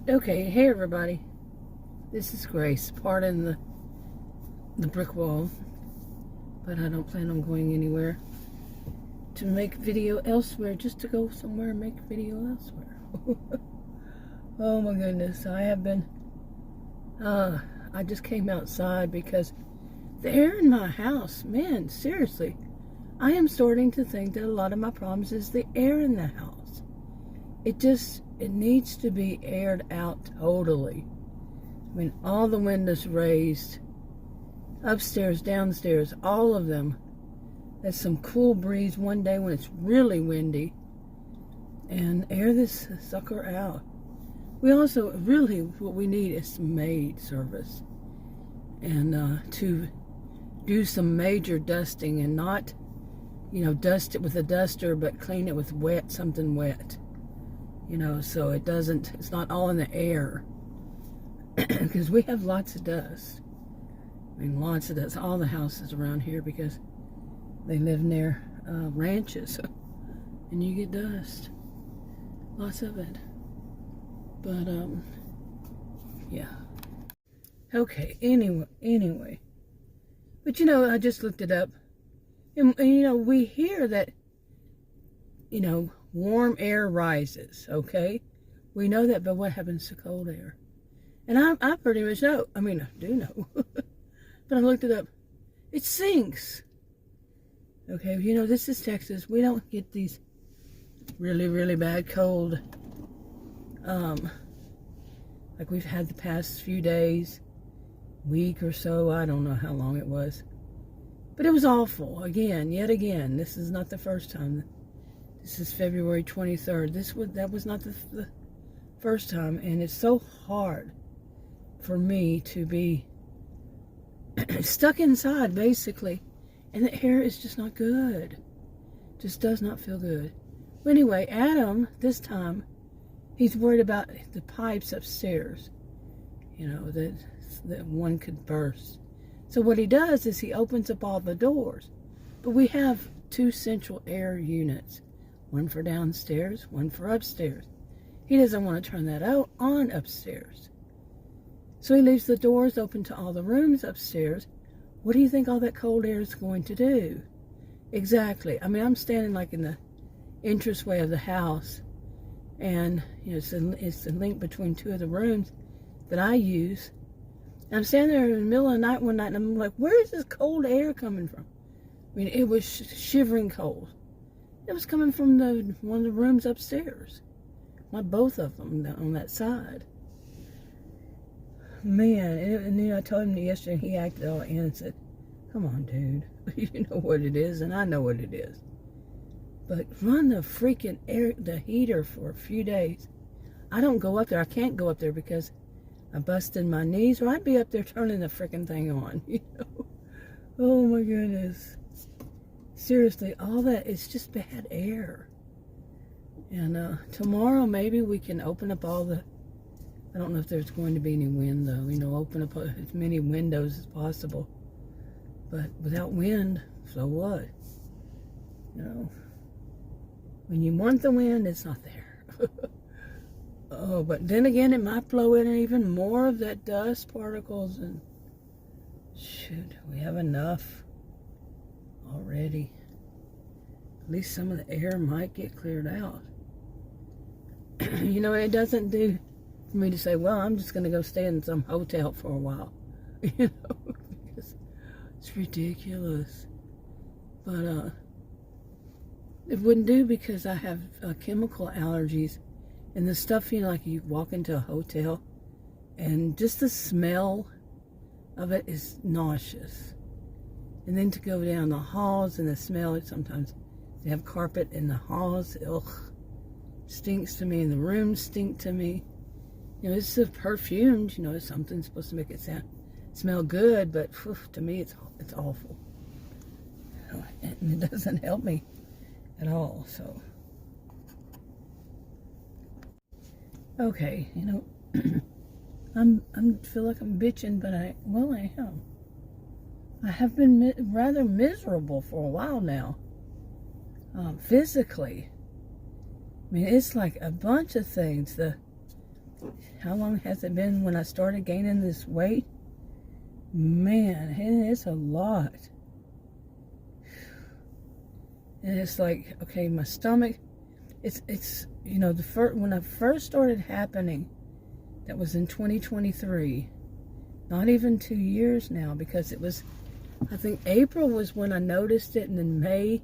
Okay, hey everybody. This is Grace. Pardon the brick wall, but I don't plan on going anywhere to make video elsewhere, just to go somewhere and make video elsewhere. Oh my goodness, I have been, I just came outside because the air in my house, man, seriously, I am starting to think that a lot of my problems is the air in the house. It needs to be aired out totally. I mean, all the windows raised, upstairs, downstairs, all of them. There's some cool breeze one day when it's really windy, and air this sucker out. We also, really, what we need is some maid service, and to do some major dusting, and not, dust it with a duster, but clean it with something wet. So it's not all in the air. Because we have lots of dust. I mean, lots of dust. All the houses around here, because they live near ranches. And you get dust. Lots of it. But, yeah. Okay, anyway. But, I just looked it up. And we hear that, warm air rises, okay? We know that, but what happens to cold air? And I pretty much know. I mean, I do know. But I looked it up. It sinks. Okay, this is Texas. We don't get these really, really bad cold. Like we've had the past few days, week or so. I don't know how long it was. But it was awful. Yet again. This is not the first time. This is February 23rd. That was not the first time, and it's so hard for me to be stuck inside, basically, and the air is just not good. Just does not feel good. Well, anyway, Adam, this time, he's worried about the pipes upstairs, that one could burst. So what he does is he opens up all the doors, but we have 2 central air units. One for downstairs, one for upstairs. He doesn't want to turn that on upstairs. So he leaves the doors open to all the rooms upstairs. What do you think all that cold air is going to do? Exactly. I mean, I'm standing like in the entranceway of the house, and it's the link between 2 of the rooms that I use. And I'm standing there in the middle of the night one night, and I'm like, where is this cold air coming from? I mean, it was shivering cold. It was coming from one of the rooms upstairs. Not both of them on that side. Man, and I told him yesterday, and he acted all in and said, come on, dude. You know what it is, and I know what it is. But run the freaking the heater for a few days. I don't go up there. I can't go up there because I busted my knees, or I'd be up there turning the freaking thing on, Oh my goodness. Seriously, all that, it's just bad air. And tomorrow maybe we can open up all the, I don't know if there's going to be any wind though, open up as many windows as possible. But without wind, so what? When you want the wind, it's not there. Oh, but then again, it might blow in even more of that dust particles, and shoot, we have enough already. At least some of the air might get cleared out. It doesn't do for me to say, well, I'm just going to go stay in some hotel for a while. Because it's ridiculous. But it wouldn't do, because I have chemical allergies. And the stuff, like you walk into a hotel, and just the smell of it is nauseous. And then to go down the halls and the smell, sometimes they have carpet in the halls, ugh, stinks to me, and the rooms stink to me. It's the perfumed, something's supposed to make it smell good, but to me it's awful. And it doesn't help me at all, so. Okay, I feel like I'm bitching, but I am. I have been rather miserable for a while now. Physically. I mean, it's like a bunch of things. The how long has it been when I started gaining this weight? Man, it's a lot. And it's like, okay, my stomach, it's you know, when I first started happening, that was in 2023, not even 2 years now, because it was, I think April was when I noticed it, and then May,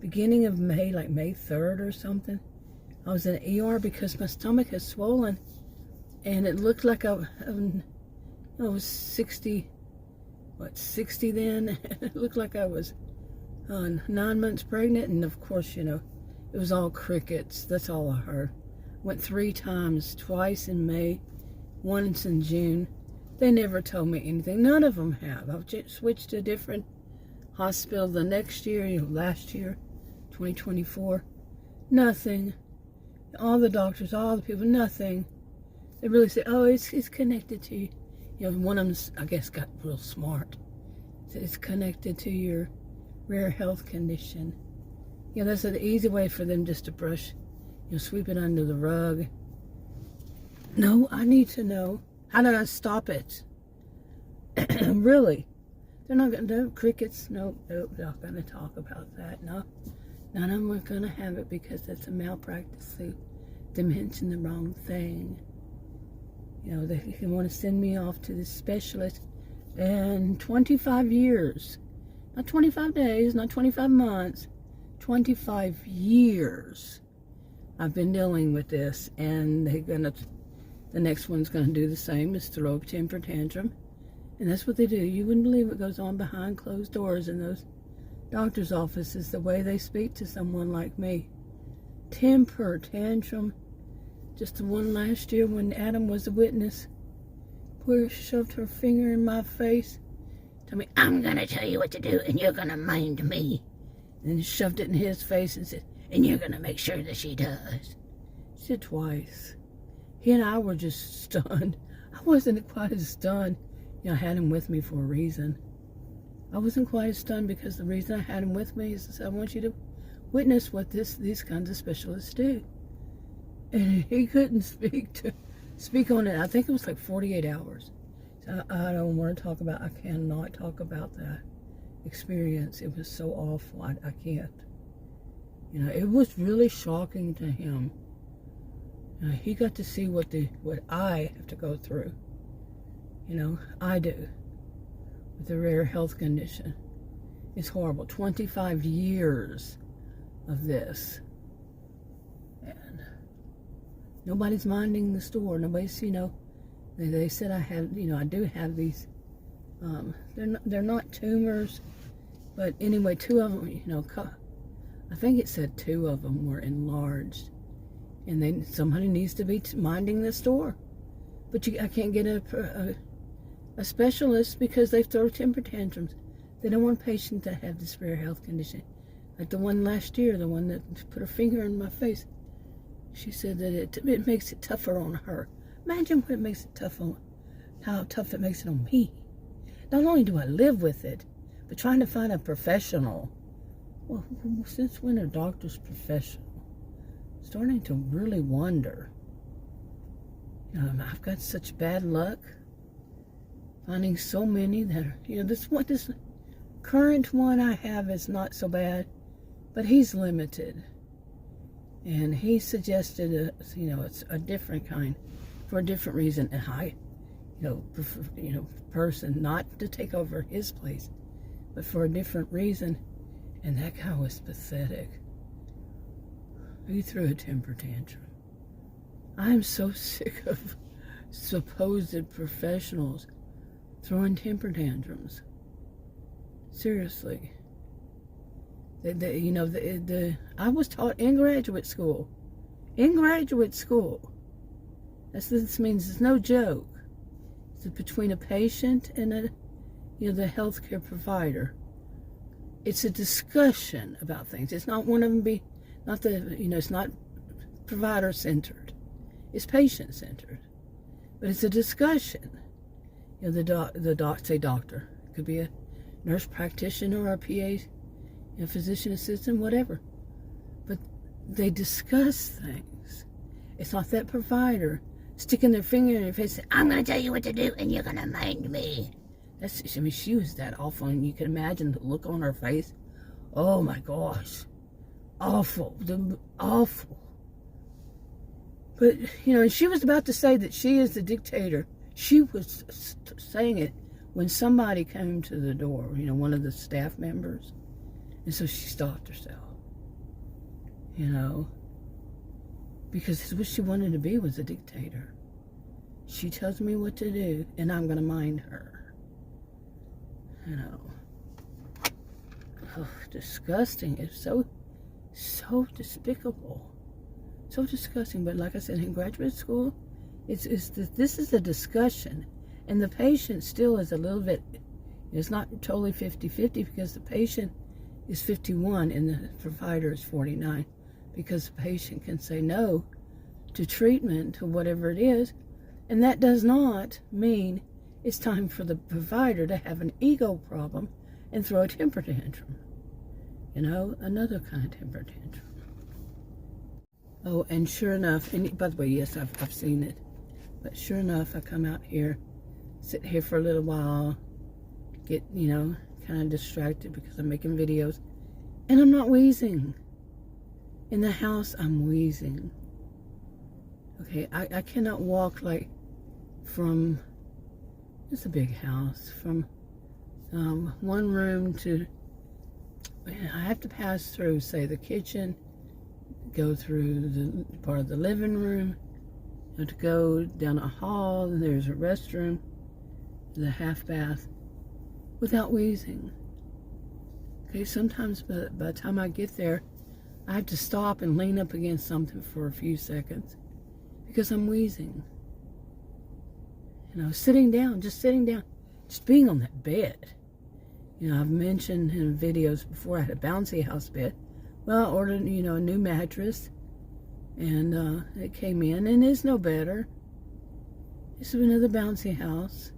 beginning of May, like May 3rd or something, I was in an ER because my stomach is swollen, and it looked like I was 60 then. It looked like I was 9 months pregnant, and of course, you know, it was all crickets. That's all I heard. Went 3 times, twice in May, once in June. They never told me anything. None of them have. I've switched to a different hospital the next year, you know, last year, 2024. Nothing. All the doctors, all the people, nothing. They really say, oh, it's connected to you. You know, one of them, I guess, got real smart. Said it's connected to your rare health condition. You know, that's an easy way for them just to brush, you know, sweep it under the rug. No, I need to know. How did I stop it? Really? They're not going to do crickets. Nope, not going to talk about that. No, none of them are going to have it because that's a malpractice suit. They mentioned the wrong thing. You know, they want to send me off to this specialist. And 25 years. Not 25 days, not 25 months. 25 years I've been dealing with this, and the next one's going to do the same, is throw a temper tantrum. And that's what they do. You wouldn't believe what goes on behind closed doors in those doctor's offices, the way they speak to someone like me. Temper tantrum. Just the one last year when Adam was a witness, where she shoved her finger in my face, told me, I'm going to tell you what to do, and you're going to mind me. And then shoved it in his face and said, and you're going to make sure that she does. She said twice. He and I were just stunned. I wasn't quite as stunned. You know, I had him with me for a reason. I wasn't quite as stunned because the reason I had him with me is I want you to witness what these kinds of specialists do. And he couldn't speak on it. I think it was like 48 hours. So I don't want to talk about, I cannot talk about that experience. It was so awful. I can't. You know, it was really shocking to him. He got to see what I have to go through. You know, I do. With a rare health condition. It's horrible. 25 years of this. And nobody's minding the store. Nobody's, you know, they said I have, you know, I do have these, they're not tumors, but anyway, 2 of them, you know, I think it said 2 of them were enlarged. And somebody needs to be minding the store. But I can't get a specialist because they throw temper tantrums. They don't want patients that have this rare health condition. Like the one last year, the one that put her finger in my face. She said that it makes it tougher on her. Imagine what it makes it tough on, how tough it makes it on me. Not only do I live with it, but trying to find a professional. Well, since when are doctors professional? Starting to really wonder. I've got such bad luck finding so many that are, you know, this current one I have is not so bad, but he's limited. And he suggested it's a different kind for a different reason. And I, person, not to take over his place, but for a different reason. And that guy was pathetic. He threw a temper tantrum. I'm so sick of supposed professionals throwing temper tantrums. Seriously. I was taught in graduate school. In graduate school. This means it's no joke. It's between a patient and the healthcare provider. It's a discussion about things. It's not one of them it's not provider-centered. It's patient-centered. But it's a discussion. The doctor. It could be a nurse practitioner or a PA, physician assistant, whatever. But they discuss things. It's not that provider sticking their finger in your face, saying, I'm going to tell you what to do, and you're going to mind me. I mean, she was that awful, and you can imagine the look on her face. Oh my gosh. Awful. Awful. But, you know, and she was about to say that she is the dictator. She was saying it when somebody came to the door, you know, one of the staff members. And so she stopped herself. You know, because what she wanted to be was a dictator. She tells me what to do, and I'm going to mind her. You know. Oh, disgusting. It's so despicable. So disgusting. But like I said, in graduate school, this is a discussion. And the patient still is a little bit, it's not totally 50-50 because the patient is 51 and the provider is 49. Because the patient can say no to treatment, to whatever it is. And that does not mean it's time for the provider to have an ego problem and throw a temper tantrum. You know, another kind of temper tantrum. Oh, and sure enough, and by the way, yes, I've seen it. But sure enough, I come out here, sit here for a little while, get, you know, kind of distracted because I'm making videos. And I'm not wheezing. In the house, I'm wheezing. Okay, I cannot walk like from, it's a big house, from one room to, I have to pass through, say, the kitchen, go through the part of the living room, you know, to go down a hall, and there's a restroom, the half bath, without wheezing. Okay, sometimes by the time I get there, I have to stop and lean up against something for a few seconds because I'm wheezing. You know, sitting down, just being on that bed. You know, I've mentioned in videos before I had a bouncy house bed. Well, I ordered, you know, a new mattress, and it came in, and it's no better. This is another bouncy house.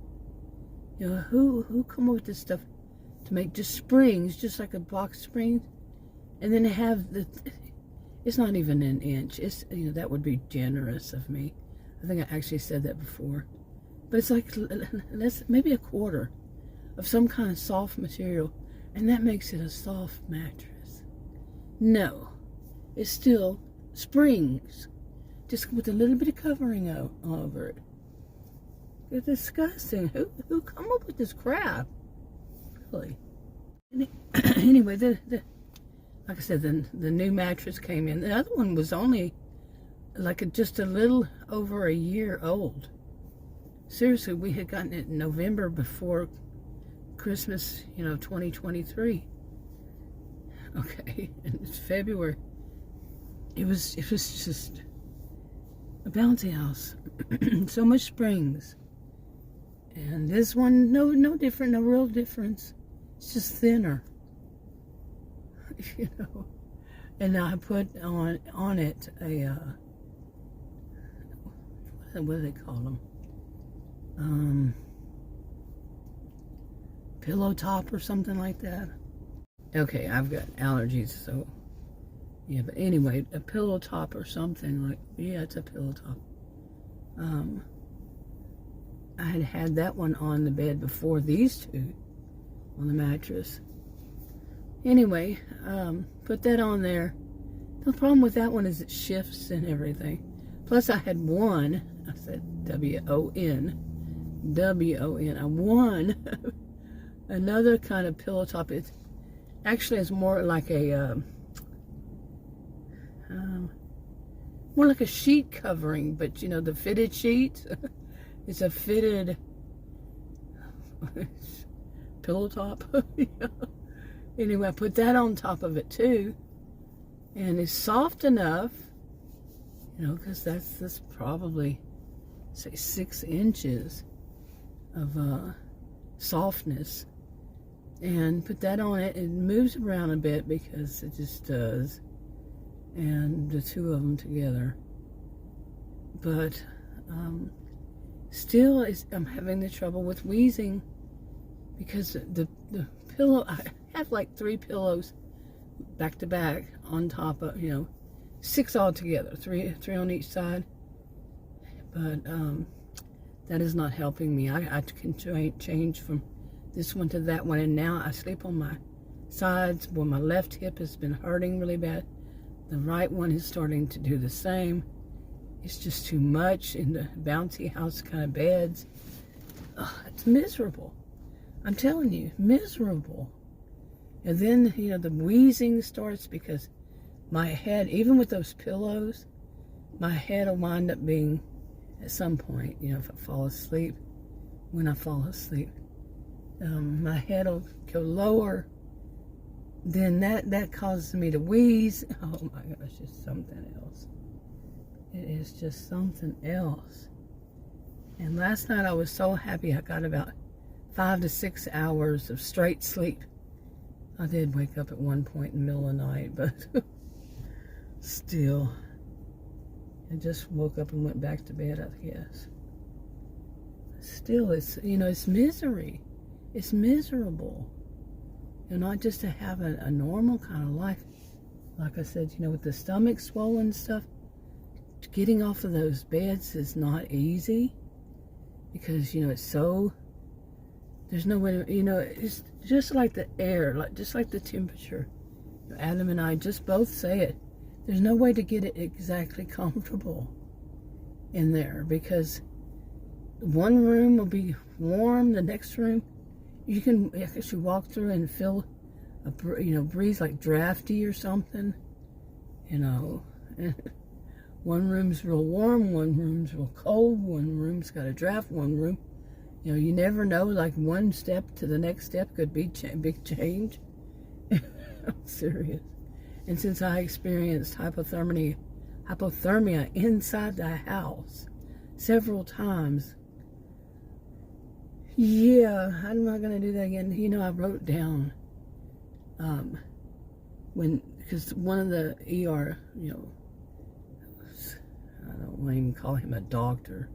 You know, who come up with this stuff to make just springs, just like a box spring? And then have it's not even an inch. It's, you know, that would be generous of me. I think I actually said that before. But it's like, maybe a quarter of some kind of soft material. And that makes it a soft mattress. No. It's still springs. Just with a little bit of covering over it. It's disgusting. Who come up with this crap? Really? Anyway, like I said, the new mattress came in. The other one was only like just a little over a year old. Seriously, we had gotten it in November before Christmas, you know, 2023. Okay, and it's February. It was just a bouncy house. So much springs. And this one, no different, no real difference. It's just thinner. You know, and I put on it a what do they call them? Pillow top or something like that. Okay, I've got allergies, so yeah. But anyway, a pillow top or something like, yeah, it's a pillow top. I had that one on the bed before these two on the mattress. Anyway, put that on there. The problem with that one is it shifts and everything. Plus I had one, I said W-O-N, I won another kind of pillow top. It actually is more like a, more like a sheet covering, but you know, the fitted sheet, it's a fitted pillow top. Anyway, I put that on top of it too, and it's soft enough, you know, because that's probably, say, 6 inches of softness, and put that on it. It moves around a bit because it just does, and the two of them together. But still, I'm having the trouble with wheezing because the pillow. I have like 3 pillows back to back on top of, you know, 6 all together, 3 on each side. But that is not helping me. I can change from this one to that one, and now I sleep on my sides where my left hip has been hurting really bad. The right one is starting to do the same. It's just too much in the bouncy house kind of beds. It's miserable. I'm telling you, miserable. And then, you know, the wheezing starts because my head, even with those pillows, my head will wind up being, at some point, you know, if I fall asleep, when I fall asleep, my head will go lower. Then that causes me to wheeze. Oh my gosh, it's something else. It is just something else. And last night I was so happy I got about 5 to 6 hours of straight sleep. I did wake up at one point in the middle of the night, but still, I just woke up and went back to bed, I guess. Still, it's, you know, it's misery. It's miserable. You know, not just to have a normal kind of life. Like I said, you know, with the stomach swollen and stuff, getting off of those beds is not easy because, you know, it's so, there's no way to, you know, it's just like the air, just like the temperature. You know, Adam and I just both say it. There's no way to get it exactly comfortable in there because one room will be warm, the next room you can actually walk through and feel a, you know, breeze like drafty or something, you know. One room's real warm, one room's real cold, one room's got a draft, one room, you know, you never know, like one step to the next step could be big change. I'm serious. And since I experienced hypothermia inside the house several times, yeah, I'm not going to do that again. You know, I wrote down, because one of the ER, you know, I don't want to even call him a doctor,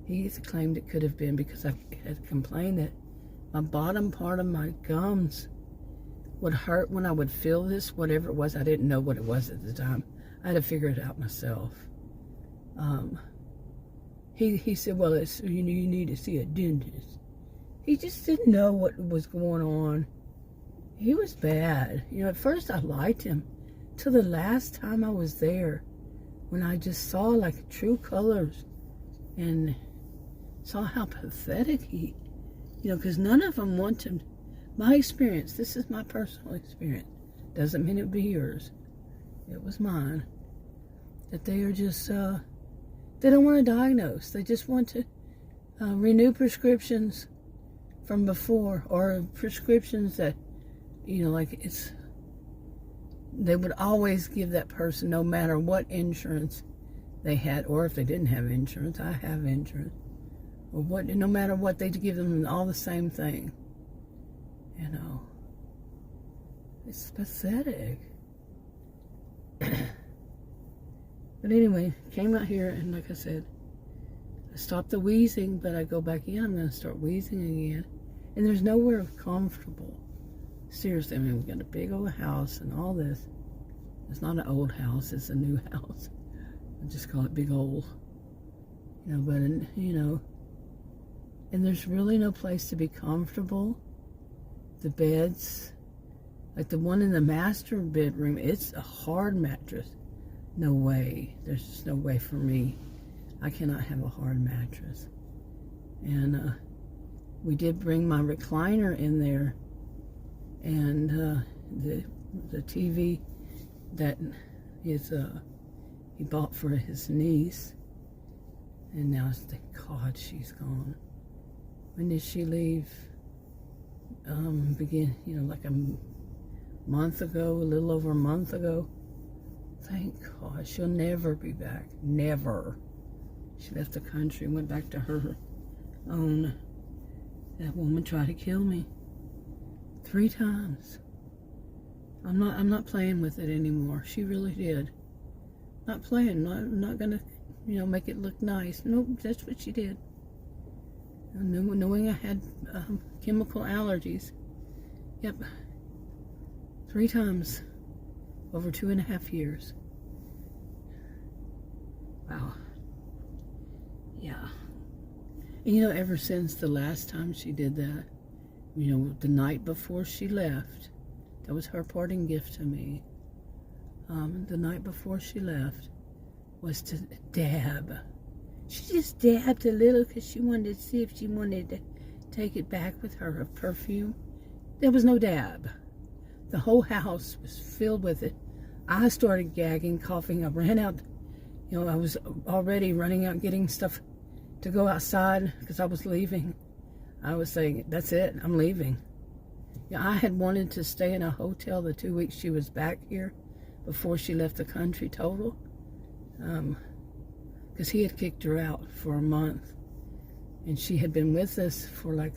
he claimed it could have been because I had complained that my bottom part of my gums would hurt when I would feel this, whatever it was. I didn't know what it was at the time. I had to figure it out myself. He said, well, it's, you need to see a dentist. He just didn't know what was going on. He was bad. You know, at first I liked him till the last time I was there, when I just saw like true colors and saw how pathetic he, you know, because none of them want to. My experience, this is my personal experience, doesn't mean it would be yours. It was mine. That they are just, they don't want to diagnose. They just want to renew prescriptions from before, or prescriptions that, you know, like it's, they would always give that person no matter what insurance they had, or if they didn't have insurance, I have insurance, or what, no matter what, they'd give them all the same thing. You know, it's pathetic. But anyway, came out here, and like I said, I stopped the wheezing, but I go back in, I'm going to start wheezing again. And there's nowhere comfortable. Seriously, I mean, we've got a big old house and all this. It's not an old house, it's a new house. I just call it big old. You know, but, you know, and there's really no place to be comfortable. The beds, like the one in the master bedroom, it's a hard mattress. No way. There's just no way for me. I cannot have a hard mattress. And we did bring my recliner in there, and the TV that is he bought for his niece, and now thank God she's gone. When did she leave? You know, like a month ago, a little over a month ago. Thank God, she'll never be back. Never. She left the country and went back to her own. That woman tried to kill me 3 times. I'm not playing with it anymore. She really did. Not playing. Not gonna, you know, make it look nice. Nope, that's what she did. Knowing I had chemical allergies. Yep. 3 times. Over 2.5 years. Wow. Yeah. And you know, ever since the last time she did that, you know, the night before she left, that was her parting gift to me. The night before she left was to dab. She just dabbed a little because she wanted to see if she wanted to take it back with her of perfume. There was no dab. The whole house was filled with it. I started gagging, coughing. I ran out. You know, I was already running out getting stuff to go outside because I was leaving. I was saying, that's it, I'm leaving. Yeah, I had wanted to stay in a hotel the 2 weeks she was back here before she left the country total. Because he had kicked her out for a month. And she had been with us for like,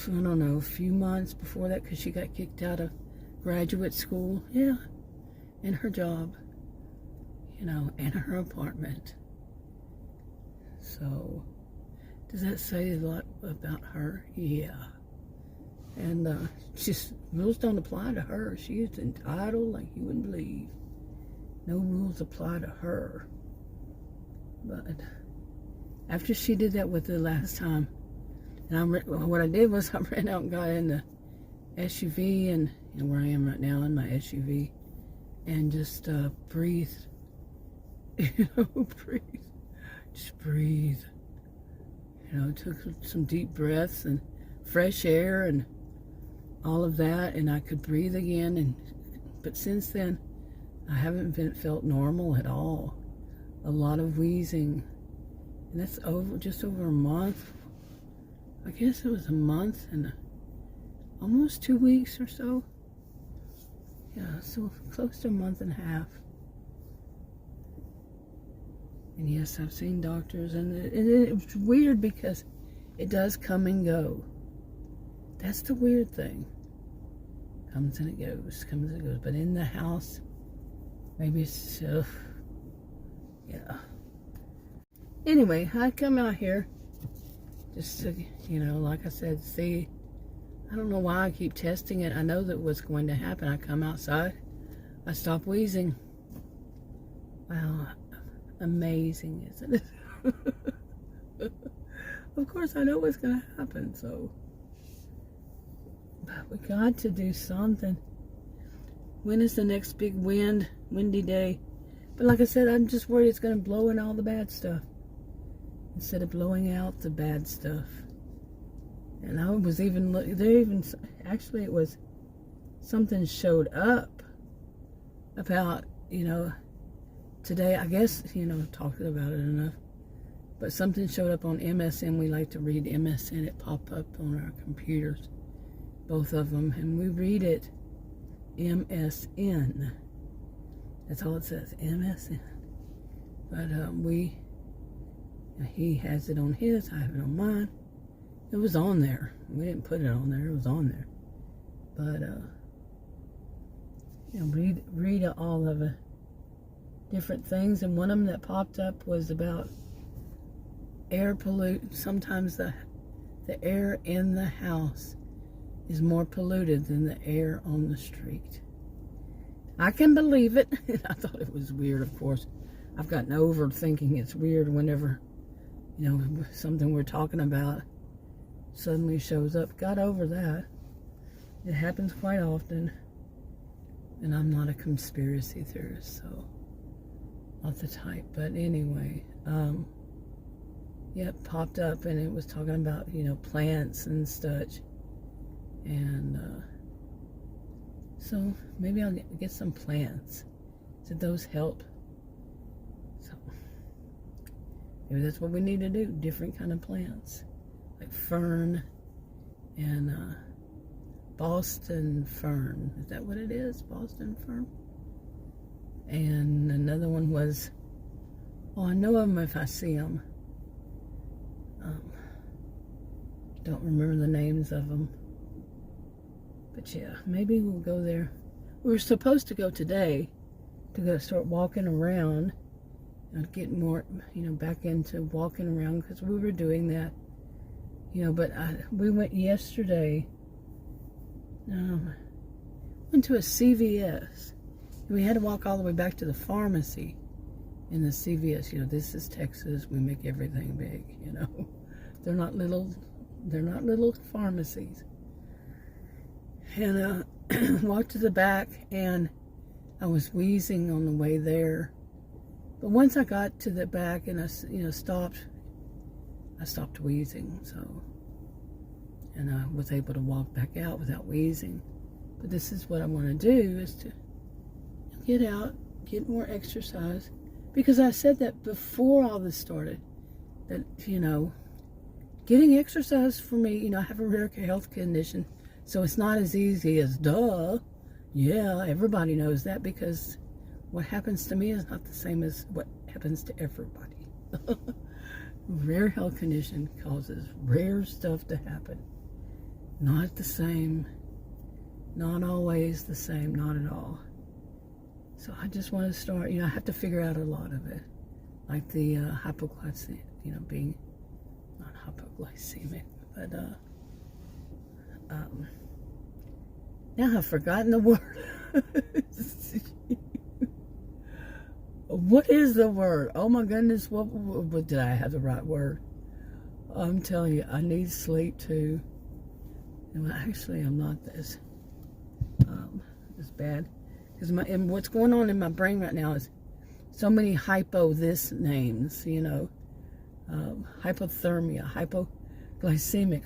I don't know, a few months before that because she got kicked out of graduate school. Yeah, and her job, you know, and her apartment. So, does that say a lot about her? Yeah. And rules don't apply to her. She is entitled like you wouldn't believe. No rules apply to her. But after she did that with the last time, and what I did was I ran out and got in the SUV, and you know where I am right now in my SUV, and just breathed. You know, breathe. Just breathe. You know, took some deep breaths and fresh air and all of that, and I could breathe again. But since then, I haven't felt normal at all. A lot of wheezing, and that's just over a month. I guess it was a month and almost 2 weeks or so. Yeah, so close to a month and a half. And yes, I've seen doctors, and it's weird because it does come and go. That's the weird thing. Comes and it goes, comes and it goes. But in the house, maybe it's, yeah. Anyway, I come out here just to, you know, like I said, see. I don't know why I keep testing it. I know that what's going to happen. I come outside, I stop wheezing. Wow. Amazing, isn't it? Of course, I know what's going to happen, so. But we got to do something. When is the next big windy day? But like I said, I'm just worried it's going to blow in all the bad stuff instead of blowing out the bad stuff. And I was actually it was, something showed up about, you know, today, I guess, you know, talking about it enough. But something showed up on MSN. We like to read MSN. It popped up on our computers, both of them. And we read it MSN. That's all it says, MSN. But he has it on his, I have it on mine. It was on there. We didn't put it on there. It was on there. But, you know, read all of it. Different things, and one of them that popped up was about air pollution. Sometimes the air in the house is more polluted than the air on the street. I can believe it. I thought it was weird, of course. I've gotten over thinking it's weird whenever, you know, something we're talking about suddenly shows up. Got over that. It happens quite often, and I'm not a conspiracy theorist, so not the type. But anyway, yeah, it popped up, and it was talking about, you know, plants and such, and so maybe I'll get some plants. Did those help? So maybe that's what we need to do. Different kind of plants, like fern and Boston fern. Is that what it is? Boston fern. And another one was, oh, I know them if I see them. Don't remember the names of them. But yeah, maybe we'll go there. We were supposed to go today to go start walking around and get more, you know, back into walking around, because we were doing that, you know. But we went yesterday. Went to a CVS. We had to walk all the way back to the pharmacy in the CVS. You know, this is Texas. We make everything big. You know, they're not little pharmacies. And walked to the back, and I was wheezing on the way there. But once I got to the back and I stopped wheezing. So, and I was able to walk back out without wheezing. But this is what I want to do, is to get out, get more exercise. Because I said that before all this started, that, you know, getting exercise for me, you know, I have a rare health condition, so it's not as easy as duh. Yeah, everybody knows that, because what happens to me is not the same as what happens to everybody. Rare health condition causes rare stuff to happen. Not the same. Not always the same. Not at all. So I just want to start, you know, I have to figure out a lot of it. Like the hypoglycemic, you know, being not hypoglycemic, but now I've forgotten the word. What is the word? Oh my goodness, what did I have the right word? I'm telling you, I need sleep too. Well, actually, I'm not this bad. Because and what's going on in my brain right now is so many this names, you know. Hypothermia, hypoglycemic,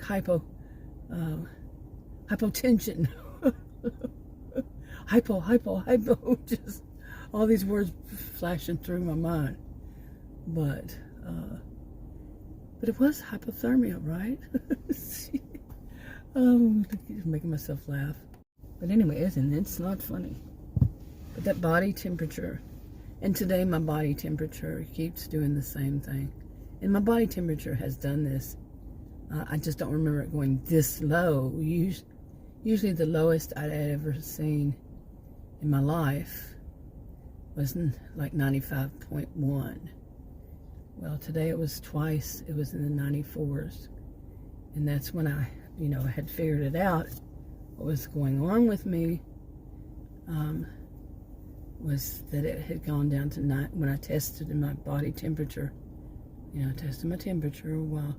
hypotension. hypo, just all these words flashing through my mind. But it was hypothermia, right? Making myself laugh. But anyway, it's not funny. But that body temperature, and today my body temperature keeps doing the same thing. And my body temperature has done this. I just don't remember it going this low. Usually the lowest I'd ever seen in my life was like 95.1. Well, today it was twice. It was in the 94s. And that's when I, you know, had figured it out. What was going on with me was that it had gone down to when I tested my body temperature. You know, tested my temperature while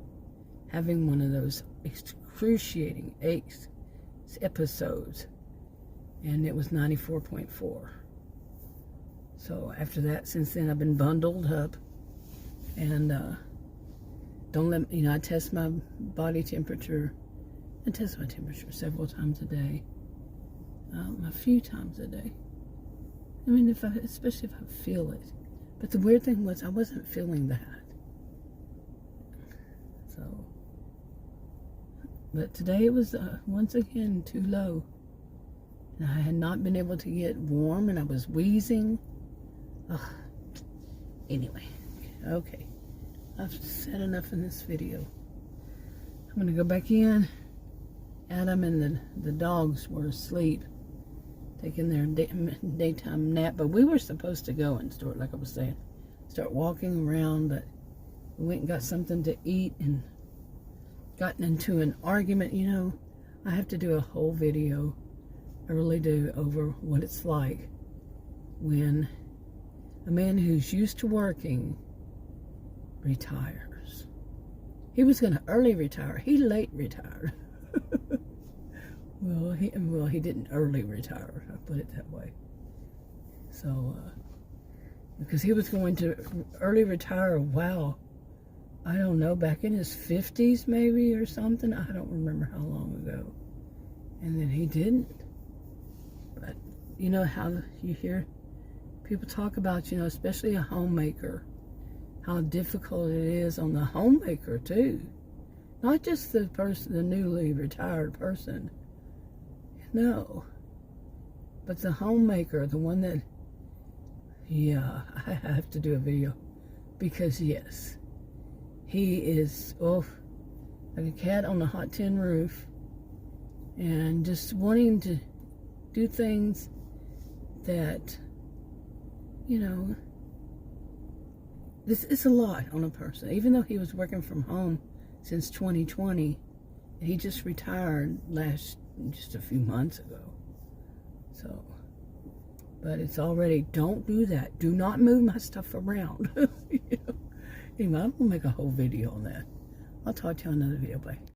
having one of those excruciating aches episodes, and it was 94.4. So after that, since then, I've been bundled up, and don't let me, you know, I test my body temperature. I test my temperature several times a day, a few times a day. I mean, especially if I feel it. But the weird thing was, I wasn't feeling that. So, but today it was once again too low. And I had not been able to get warm, and I was wheezing. Ugh. Anyway, okay. I've said enough in this video. I'm going to go back in. Adam and the dogs were asleep, taking their daytime nap. But we were supposed to go and start, like I was saying, start walking around. But we went and got something to eat and gotten into an argument. You know, I have to do a whole video, I really do, over what it's like when a man who's used to working retires. He was going to early retire. He late retired. Well, he didn't early retire, I'll put it that way. So, because he was going to early retire, wow, I don't know, back in his 50s maybe or something. I don't remember how long ago. And then he didn't. But you know how you hear people talk about, you know, especially a homemaker, how difficult it is on the homemaker too. Not just the person, the newly retired person. No. But the homemaker, the one that, yeah, I have to do a video. Because yes, he is, like a cat on a hot tin roof. And just wanting to do things that, you know, this is a lot on a person. Even though he was working from home since 2020, he just retired just a few months ago. So, But it's already, don't do that. Do not move my stuff around. You know? Anyway, I'm going to make a whole video on that. I'll talk to you on another video. Bye.